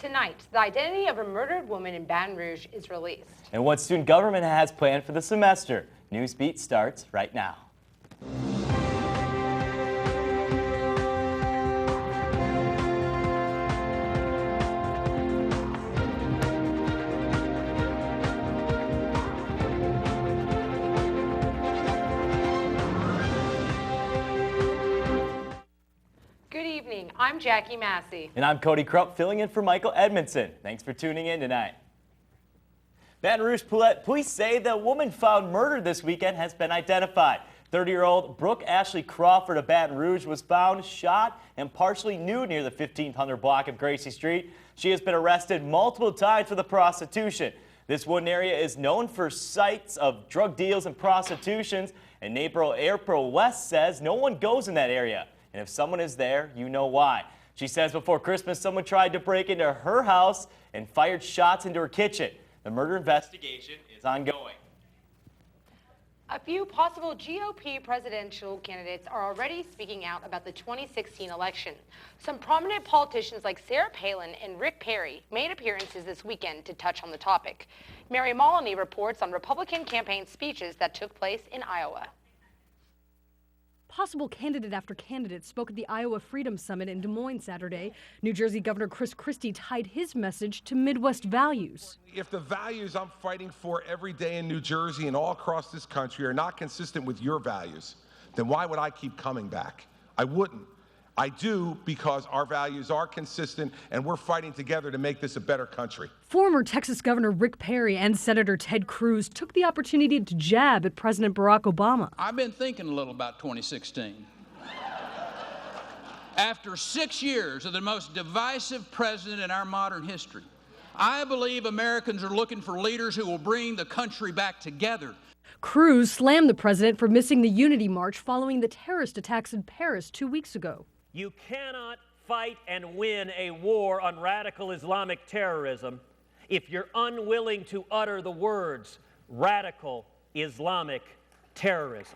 Tonight, the identity of a murdered woman in Baton Rouge is released. And what student government has planned for the semester. Newsbeat starts right now. Good evening, I'm Jackie Massey. And I'm Cody Krupp, filling in for Michael Edmondson. Thanks for tuning in tonight. Baton Rouge police say the woman found murdered this weekend has been identified. 30-year-old Brooke Ashley Crawford of Baton Rouge was found shot and partially nude near the 1500 block of Gracie Street. She has been arrested multiple times for the prostitution. This wooded area is known for sites of drug deals and prostitutions, and April West says no one goes in that area. And if someone is there, you know why. She says before Christmas, someone tried to break into her house and fired shots into her kitchen. The murder investigation is ongoing. A few possible GOP presidential candidates are already speaking out about the 2016 election. Some prominent politicians like Sarah Palin and Rick Perry made appearances this weekend to touch on the topic. Mary Moloney reports on Republican campaign speeches that took place in Iowa. Possible candidate after candidate spoke at the Iowa Freedom Summit in Des Moines Saturday. New Jersey Governor Chris Christie tied his message to Midwest values. If the values I'm fighting for every day in New Jersey and all across this country are not consistent with your values, then why would I keep coming back? I wouldn't. I do because our values are consistent and we're fighting together to make this a better country. Former Texas Governor Rick Perry and Senator Ted Cruz took the opportunity to jab at President Barack Obama. I've been thinking a little about 2016. After 6 years of the most divisive president in our modern history, I believe Americans are looking for leaders who will bring the country back together. Cruz slammed the president for missing the Unity March following the terrorist attacks in Paris 2 weeks ago. You cannot fight and win a war on radical Islamic terrorism if you're unwilling to utter the words radical Islamic terrorism.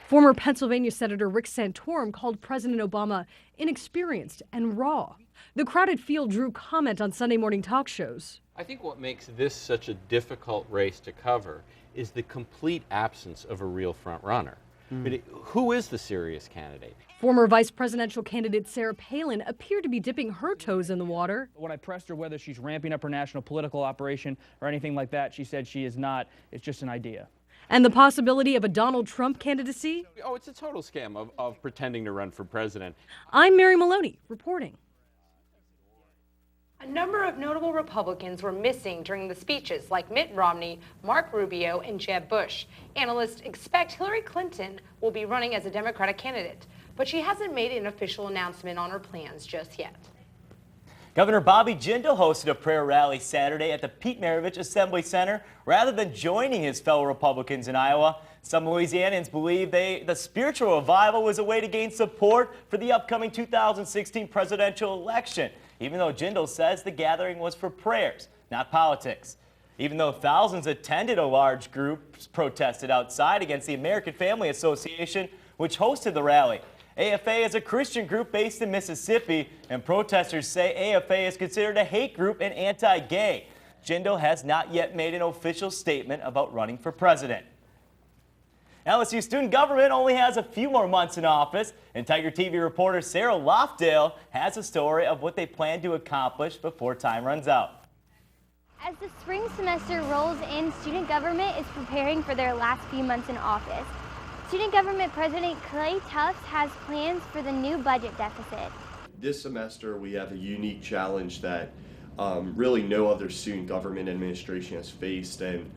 Former Pennsylvania Senator Rick Santorum called President Obama inexperienced and raw. The crowded field drew comment on Sunday morning talk shows. I think what makes this such a difficult race to cover is the complete absence of a real front runner. But who is the serious candidate? Former vice presidential candidate Sarah Palin appeared to be dipping her toes in the water. When I pressed her whether she's ramping up her national political operation or anything like that, she said she is not. It's just an idea. And the possibility of a Donald Trump candidacy? Oh, it's a total scam of pretending to run for president. I'm Mary Moloney, reporting. A number of notable Republicans were missing during the speeches, like Mitt Romney, Mark Rubio, and Jeb Bush. Analysts expect Hillary Clinton will be running as a Democratic candidate, but she hasn't made an official announcement on her plans just yet. Governor Bobby Jindal hosted a prayer rally Saturday at the Pete Maravich Assembly Center rather than joining his fellow Republicans in Iowa. Some Louisianans believe the spiritual revival was a way to gain support for the upcoming 2016 presidential election, even though Jindal says the gathering was for prayers, not politics. Even though thousands attended, a large group protested outside against the American Family Association, which hosted the rally. AFA is a Christian group based in Mississippi, and protesters say AFA is considered a hate group and anti-gay. Jindal has not yet made an official statement about running for president. LSU student government only has a few more months in office, and Tiger TV reporter Sarah Lofdale has a story of what they plan to accomplish before time runs out. As the spring semester rolls in, student government is preparing for their last few months in office. Student government President Clay Tufts has plans for the new budget deficit. This semester we have a unique challenge that really no other student government administration has faced, and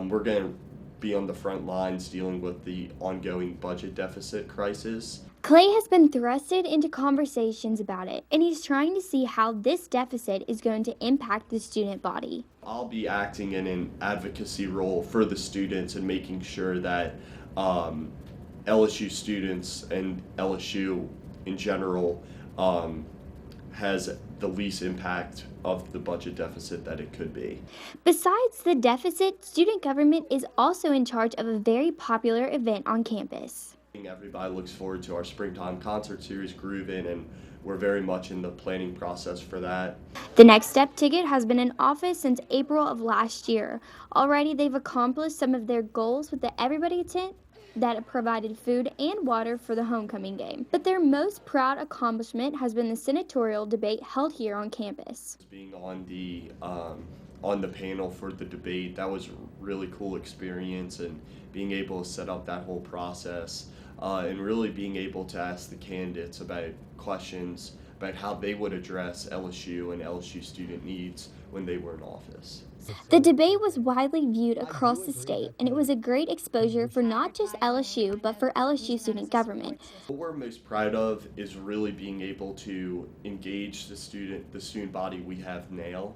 we're going to be on the front lines dealing with the ongoing budget deficit crisis. Clay has been thrusted into conversations about it, and he's trying to see how this deficit is going to impact the student body. I'll be acting in an advocacy role for the students and making sure that LSU students and LSU in general has the least impact of the budget deficit that it could be. Besides the deficit, student government is also in charge of a very popular event on campus. Everybody looks forward to our springtime concert series, Groovin', and we're very much in the planning process for that. The Next Step ticket has been in office since April of last year. Already, they've accomplished some of their goals with the Everybody tent that provided food and water for the homecoming game. But their most proud accomplishment has been the senatorial debate held here on campus. Being on the panel for the debate, that was a really cool experience, and being able to set up that whole process and really being able to ask the candidates about questions about how they would address LSU and LSU student needs when they were in office. The debate was widely viewed across the state, and it was a great exposure for not just LSU, but for LSU student government. What we're most proud of is really being able to engage the student body we have now,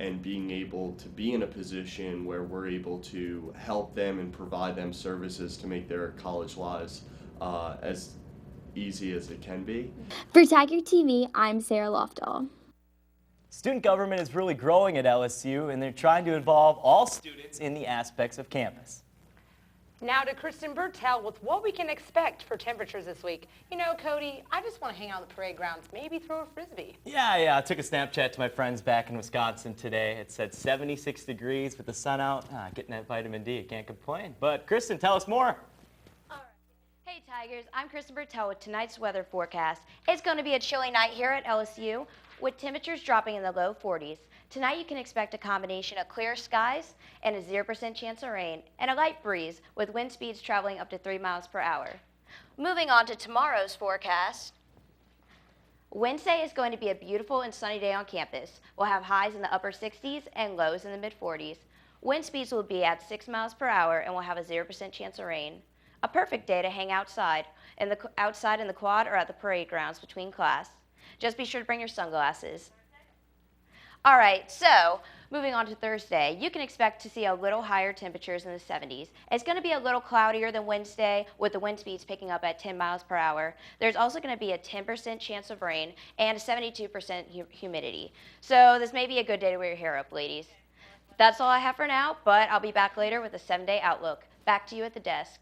and being able to be in a position where we're able to help them and provide them services to make their college lives as easy as it can be. For Tiger TV, I'm Sarah Lofdahl. Student government is really growing at LSU, and they're trying to involve all students in the aspects of campus. Now to Kristen Bertel with what we can expect for temperatures this week. You know, Cody, I just want to hang out on the parade grounds, maybe throw a Frisbee. Yeah, I took a Snapchat to my friends back in Wisconsin today. It said 76 degrees with the sun out. Getting that vitamin D, can't complain. But Kristen, tell us more. Hey Tigers, I'm Kristen Bertel with tonight's weather forecast. It's going to be a chilly night here at LSU with temperatures dropping in the low 40s. Tonight you can expect a combination of clear skies and a 0% chance of rain and a light breeze with wind speeds traveling up to 3 miles per hour. Moving on to tomorrow's forecast. Wednesday is going to be a beautiful and sunny day on campus. We'll have highs in the upper 60s and lows in the mid 40s. Wind speeds will be at 6 miles per hour and we'll have a 0% chance of rain. A perfect day to hang outside in the quad or at the parade grounds between class. Just be sure to bring your sunglasses. All right, so moving on to Thursday, you can expect to see a little higher temperatures in the 70s. It's going to be a little cloudier than Wednesday with the wind speeds picking up at 10 miles per hour. There's also going to be a 10% chance of rain and a 72% humidity. So this may be a good day to wear your hair up, ladies. That's all I have for now, but I'll be back later with a 7-day outlook. Back to you at the desk.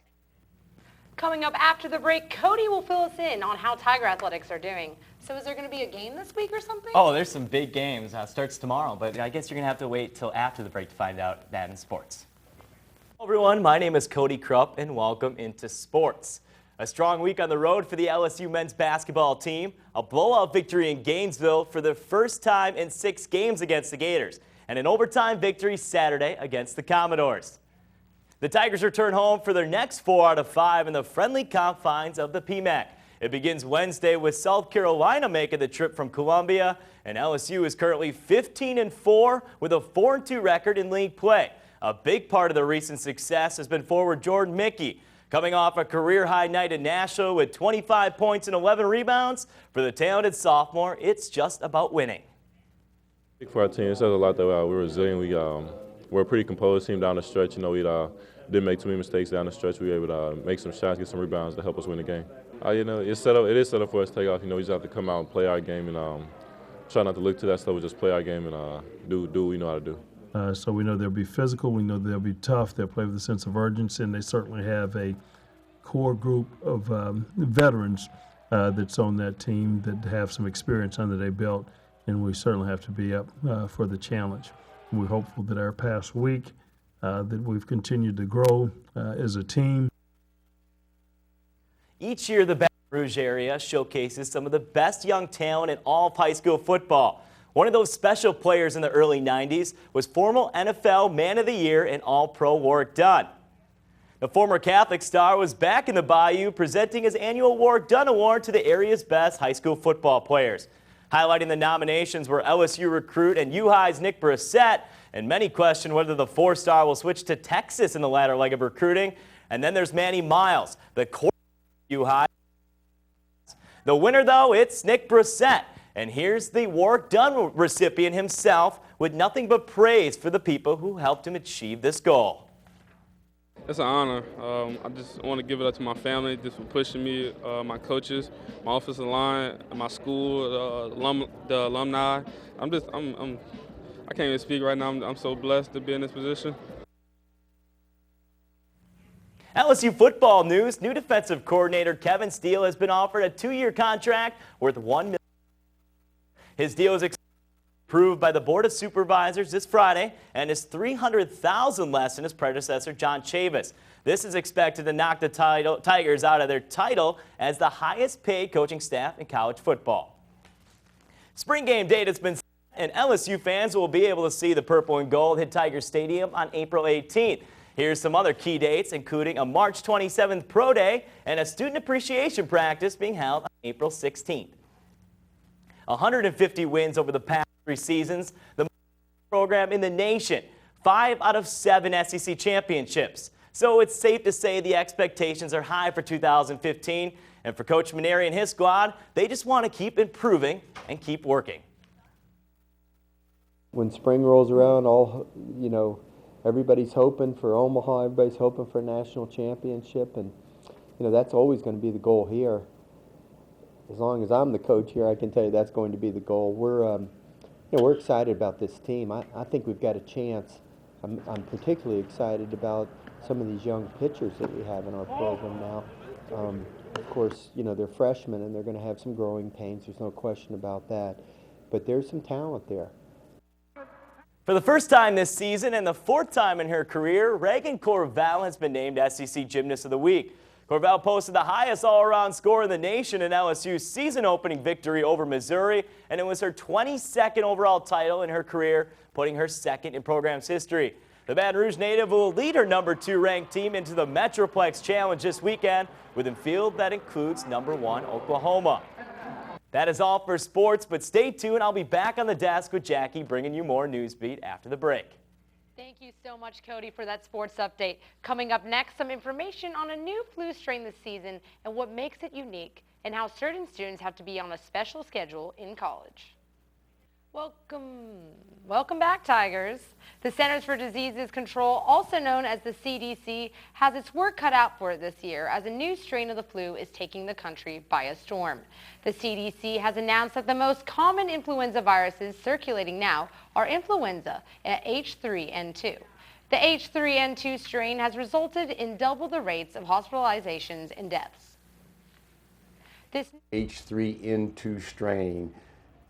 Coming up after the break, Cody will fill us in on how Tiger athletics are doing. So is there going to be a game this week or something? Oh, there's some big games. Starts tomorrow, but I guess you're going to have to wait till after the break to find out that in sports. Hello, everyone. My name is Cody Krupp, and welcome into sports. A strong week on the road for the LSU men's basketball team. A blowout victory in Gainesville for the first time in 6 games against the Gators. And an overtime victory Saturday against the Commodores. The Tigers return home for their next 4 out of 5 in the friendly confines of the PMAC. It begins Wednesday with South Carolina making the trip from Columbia, and LSU is currently 15-4 with a 4-2 record in league play. A big part of the recent success has been forward Jordan Mickey, coming off a career-high night in Nashville with 25 points and 11 rebounds. For the talented sophomore, it's just about winning. For our team, it says a lot that we're resilient. We're a pretty composed team down the stretch. We didn't make too many mistakes down the stretch. We were able to make some shots, get some rebounds to help us win the game. It is set up for us to take off. We just have to come out and play our game and try not to look to that stuff. We just play our game and do what we know how to do. So we know they'll be physical. We know they'll be tough. They'll play with a sense of urgency, and they certainly have a core group of veterans that's on that team that have some experience under their belt, and we certainly have to be up for the challenge. We're hopeful that our past week that we've continued to grow as a team. Each year, the Baton Rouge area showcases some of the best young talent in all of high school football. One of those special players in the early 90s was former NFL Man of the Year and All-Pro Warrick Dunn. The former Catholic star was back in the Bayou presenting his annual Warrick Dunn Award to the area's best high school football players. Highlighting the nominations were LSU recruit and U-High's Nick Brissett, and many question whether the 4-star will switch to Texas in the latter leg of recruiting. And then there's Manny Miles, the quarterback of U-High. The winner, though, it's Nick Brissett. And here's the Warrick Dunn recipient himself with nothing but praise for the people who helped him achieve this goal. It's an honor. I just want to give it up to my family just for pushing me, my coaches, my offensive line, my school, the alumni. I can't even speak right now. I'm so blessed to be in this position. LSU football news, new defensive coordinator Kevin Steele has been offered a 2-year contract worth $1 million. His deal is approved by the Board of Supervisors this Friday and is $300,000 less than his predecessor, John Chavis. This is expected to knock the Tigers out of their title as the highest paid coaching staff in college football. Spring game date has been set, and LSU fans will be able to see the purple and gold hit Tiger Stadium on April 18th. Here's some other key dates, including a March 27th Pro Day and a student appreciation practice being held on April 16th. 150 wins over the past 3 seasons, the program in the nation, 5 out of 7 SEC championships. So it's safe to say the expectations are high for 2015. And for Coach Maneri and his squad, they just want to keep improving and keep working. When spring rolls around, everybody's hoping for Omaha, everybody's hoping for a national championship, and that's always going to be the goal here. As long as I'm the coach here, I can tell you that's going to be the goal. We're excited about this team. I think we've got a chance. I'm particularly excited about some of these young pitchers that we have in our program now. Of course, they're freshmen and they're going to have some growing pains. There's no question about that. But there's some talent there. For the first time this season and the 4th time in her career, Reagan Corval has been named SEC Gymnast of the Week. Corval posted the highest all-around score in the nation in LSU's season-opening victory over Missouri, and it was her 22nd overall title in her career, putting her 2nd in program's history. The Baton Rouge native will lead her number 2 ranked team into the Metroplex Challenge this weekend with a field that includes number 1 Oklahoma. That is all for sports, but stay tuned. I'll be back on the desk with Jackie bringing you more Newsbeat after the break. Thank you so much, Cody, for that sports update. Coming up next, some information on a new flu strain this season and what makes it unique and how certain students have to be on a special schedule in college. Welcome back, Tigers. The Centers for Disease Control, also known as the CDC, has its work cut out for it this year as a new strain of the flu is taking the country by a storm. The CDC has announced that the most common influenza viruses circulating now are influenza H3N2. The H3N2 strain has resulted in double the rates of hospitalizations and deaths. This H3N2 strain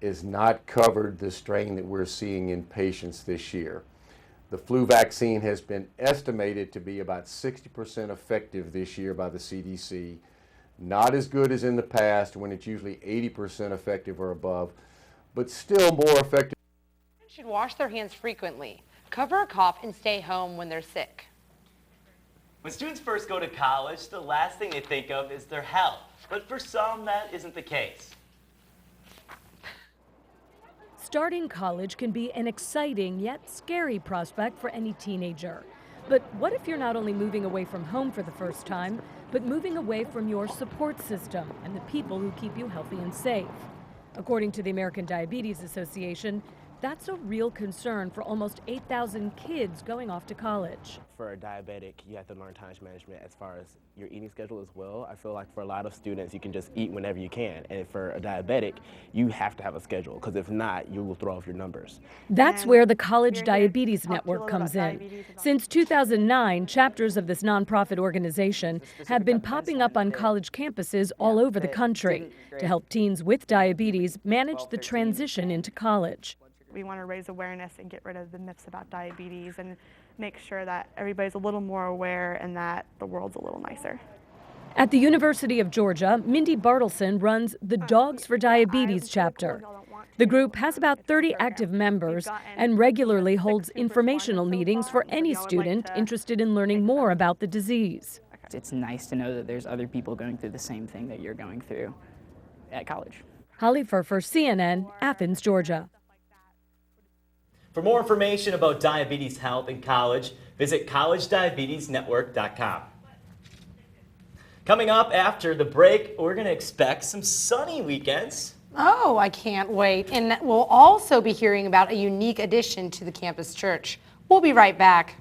is not covered the strain that we're seeing in patients this year. The flu vaccine has been estimated to be about 60% effective this year by the CDC. Not as good as in the past when it's usually 80% effective or above, but still more effective. Should wash their hands frequently, cover a cough, and stay home when they're sick. When students first go to college, the last thing they think of is their health. But for some, that isn't the case. Starting college can be an exciting yet scary prospect for any teenager. But what if you're not only moving away from home for the first time, but moving away from your support system and the people who keep you healthy and safe? According to the American Diabetes Association, that's a real concern for almost 8,000 kids going off to college. For a diabetic, you have to learn time management as far as your eating schedule as well. I feel like for a lot of students, you can just eat whenever you can. And for a diabetic, you have to have a schedule, because if not, you will throw off your numbers. That's where the College Diabetes Network comes in. Since 2009, chapters of this nonprofit organization have been popping up on college campuses all over the country to help teens with diabetes manage the transition into college. We want to raise awareness and get rid of the myths about diabetes and make sure that everybody's a little more aware and that the world's a little nicer. At the University of Georgia, Mindy Bartleson runs the Dogs for Diabetes chapter. The group has about 30 active members and regularly holds informational meetings for any student interested in learning more about the disease. It's nice to know that there's other people going through the same thing that you're going through at college. Holly Furfer, CNN, Athens, Georgia. For more information about diabetes health in college, visit collegediabetesnetwork.com. Coming up after the break, we're going to expect some sunny weekends. Oh, I can't wait. And we'll also be hearing about a unique addition to the campus church. We'll be right back.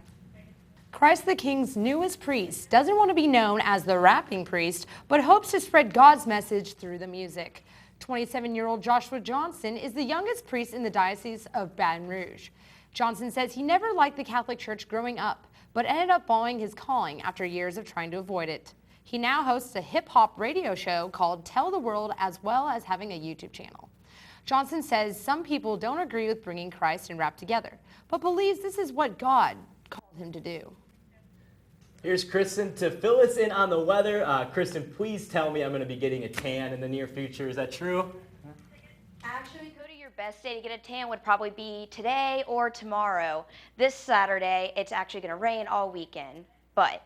Christ the King's newest priest doesn't want to be known as the rapping priest, but hopes to spread God's message through the music. 27-year-old Joshua Johnson is the youngest priest in the Diocese of Baton Rouge. Johnson says he never liked the Catholic Church growing up, but ended up following his calling after years of trying to avoid it. He now hosts a hip-hop radio show called Tell the World, as well as having a YouTube channel. Johnson says some people don't agree with bringing Christ and rap together, but believes this is what God called him to do. Here's Kristen to fill us in on the weather. Kristen, please tell me I'm going to be getting a tan in the near future. Is that true? Actually, Cody, your best day to get a tan would probably be today or tomorrow. This Saturday, it's actually going to rain all weekend. But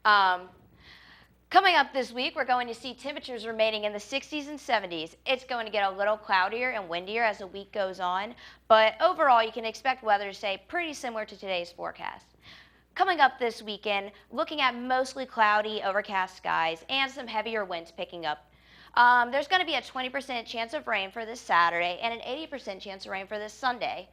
coming up this week, we're going to see temperatures remaining in the 60s and 70s. It's going to get a little cloudier and windier as the week goes on. But overall, you can expect weather to stay pretty similar to today's forecast. Coming up this weekend, looking at mostly cloudy, overcast skies and some heavier winds picking up. There's going to be a 20% chance of rain for this Saturday and an 80% chance of rain for this Sunday.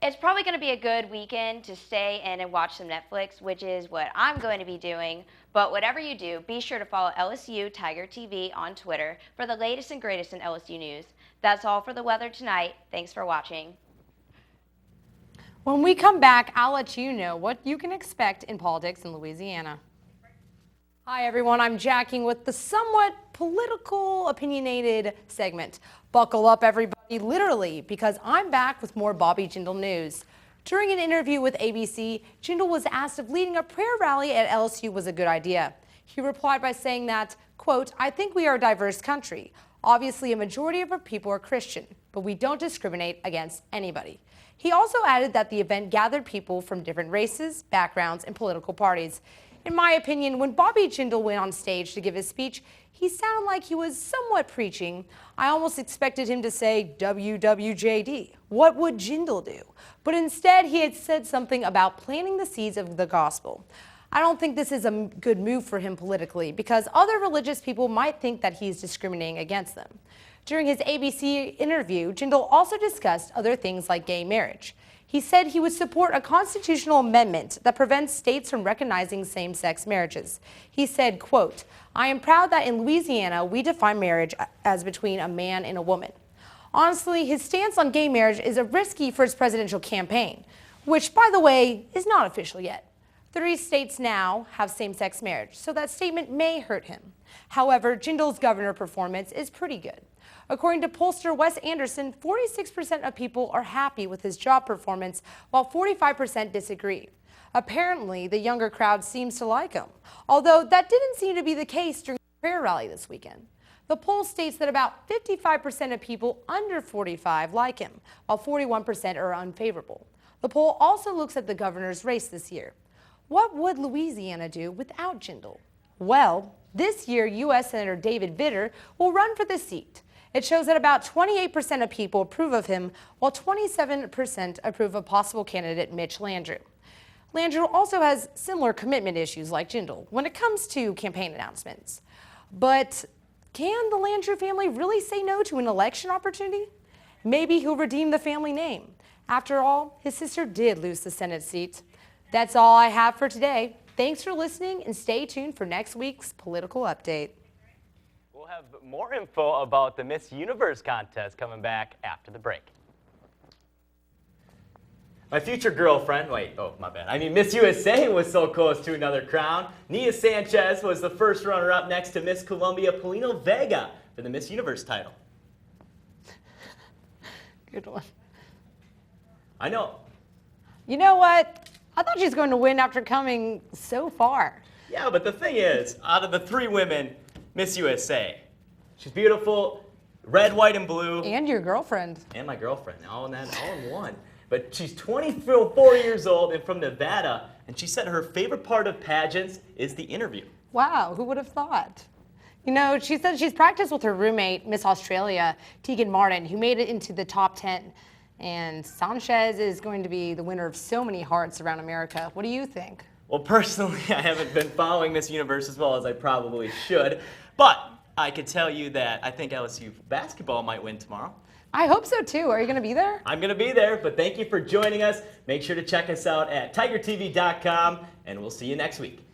It's probably going to be a good weekend to stay in and watch some Netflix, which is what I'm going to be doing. But whatever you do, be sure to follow LSU Tiger TV on Twitter for the latest and greatest in LSU news. That's all for the weather tonight. Thanks for watching. When we come back, I'll let you know what you can expect in politics in Louisiana. Hi, everyone. I'm Jackie with the somewhat political, opinionated segment. Buckle up, everybody, literally, because I'm back with more Bobby Jindal news. During an interview with ABC, Jindal was asked if leading a prayer rally at LSU was a good idea. He replied by saying that, quote, "I think we are a diverse country. Obviously, a majority of our people are Christian, but we don't discriminate against anybody." He also added that the event gathered people from different races, backgrounds, and political parties. In my opinion, when Bobby Jindal went on stage to give his speech, he sounded like he was somewhat preaching. I almost expected him to say WWJD. What would Jindal do? But instead, he had said something about planting the seeds of the gospel. I don't think this is a good move for him politically because other religious people might think that he's discriminating against them. During his ABC interview, Jindal also discussed other things like gay marriage. He said he would support a constitutional amendment that prevents states from recognizing same-sex marriages. He said, quote, "I am proud that in Louisiana we define marriage as between a man and a woman." Honestly, his stance on gay marriage is risky for his presidential campaign, which, by the way, is not official yet. 3 states now have same-sex marriage, so that statement may hurt him. However, Jindal's governor performance is pretty good. According to pollster Wes Anderson, 46% of people are happy with his job performance, while 45% disagree. Apparently, the younger crowd seems to like him, although that didn't seem to be the case during the prayer rally this weekend. The poll states that about 55% of people under 45 like him, while 41% are unfavorable. The poll also looks at the governor's race this year. What would Louisiana do without Jindal? Well, this year, U.S. Senator David Vitter will run for the seat. It shows that about 28% of people approve of him, while 27% approve of possible candidate Mitch Landrieu. Landrieu also has similar commitment issues like Jindal when it comes to campaign announcements. But can the Landrieu family really say no to an election opportunity? Maybe he'll redeem the family name. After all, his sister did lose the Senate seat. That's all I have for today. Thanks for listening and stay tuned for next week's political update. We'll have more info about the Miss Universe contest coming back after the break. My future girlfriend, Miss USA was so close to another crown. Nia Sanchez was the first runner-up next to Miss Colombia Polino Vega for the Miss Universe title. Good one. I know. You know what? I thought she was going to win after coming so far. Yeah, but the thing is, out of the 3 women, Miss USA, she's beautiful, red, white, and blue. And your girlfriend. And my girlfriend, all in one. But she's 24 years old and from Nevada, and she said her favorite part of pageants is the interview. Wow, who would have thought? You know, she said she's practiced with her roommate, Miss Australia, Tegan Martin, who made it into the top 10. And Sanchez is going to be the winner of so many hearts around America. What do you think? Well, personally, I haven't been following Miss Universe as well as I probably should, but I can tell you that I think LSU basketball might win tomorrow. I hope so too. Are you going to be there? I'm going to be there, but thank you for joining us. Make sure to check us out at tigertv.com, and we'll see you next week.